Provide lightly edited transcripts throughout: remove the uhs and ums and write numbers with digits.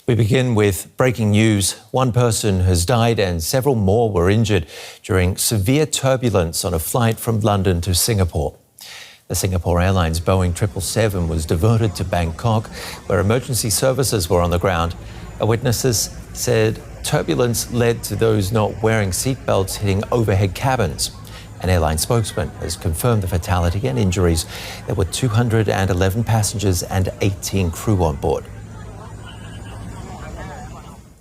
We begin with breaking news. One person has died and several more were injured during severe turbulence on a flight from London to Singapore. The Singapore Airlines Boeing 777 was diverted to Bangkok, where emergency services were on the ground. Witnesses said turbulence led to those not wearing seatbelts hitting overhead cabins. An airline spokesman has confirmed the fatality and injuries. There were 211 passengers and 18 crew on board.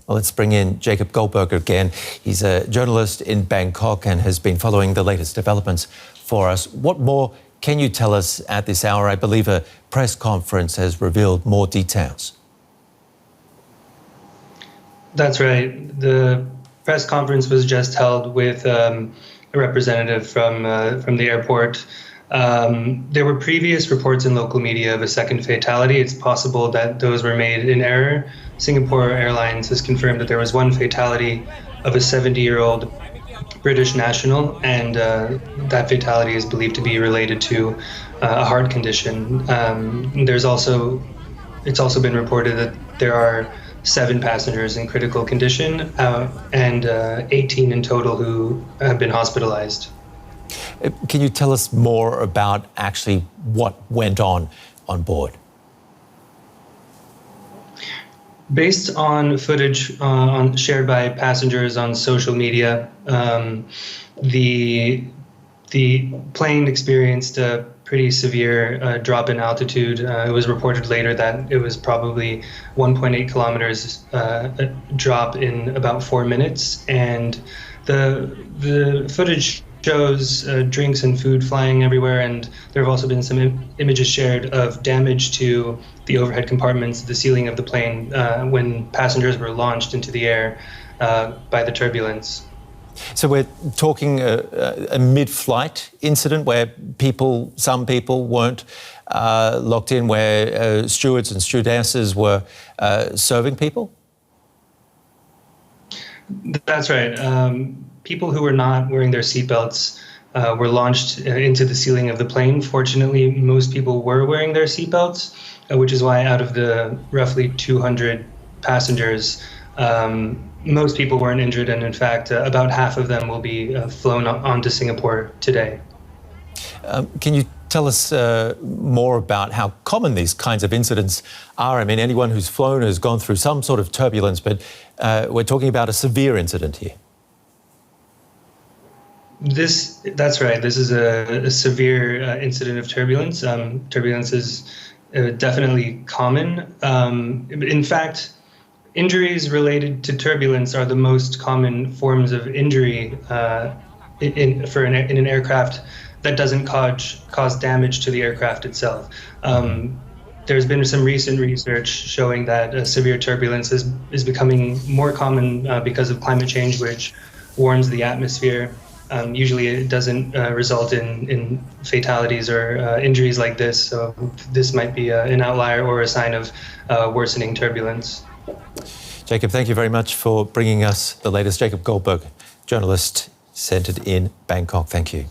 Well, let's bring in Jacob Goldberg again. He's a journalist in Bangkok and has been following the latest developments for us. What more can you tell us at this hour? I believe a press conference has revealed more details. That's right. The press conference was just held with a representative from the airport. There were previous reports in local media of a second fatality. It's possible that those were made in error. Singapore Airlines has confirmed that there was one fatality of a 70-year-old British national, and that fatality is believed to be related to a heart condition. It's also been reported that there are 7 passengers in critical condition and 18 in total who have been hospitalized. Can you tell us more about actually what went on board? Based on footage shared by passengers on social media, the plane experienced a pretty severe drop in altitude. It was reported later that it was probably 1.8 kilometers drop in about 4 minutes, and the footage shows drinks and food flying everywhere, and there have also been some images shared of damage to the overhead compartments, the ceiling of the plane, when passengers were launched into the air by the turbulence. So we're talking a mid-flight incident where some people weren't locked in, where stewards and stewardesses were serving people? That's right. People who were not wearing their seatbelts were launched into the ceiling of the plane. Fortunately, most people were wearing their seatbelts, which is why out of the roughly 200 passengers, most people weren't injured, and in fact, about half of them will be flown on to Singapore today. Can you tell us more about how common these kinds of incidents are? I mean, anyone who's flown has gone through some sort of turbulence, but we're talking about a severe incident here. That's right. This is a severe incident of turbulence. Turbulence is definitely common. In fact, injuries related to turbulence are the most common forms of injury in an aircraft that doesn't cause damage to the aircraft itself. There's been some recent research showing that severe turbulence is becoming more common because of climate change, which warms the atmosphere. Usually it doesn't result in fatalities or injuries like this, so this might be an outlier or a sign of worsening turbulence. Jacob, thank you very much for bringing us the latest. Jacob Goldberg, journalist centred in Bangkok. Thank you.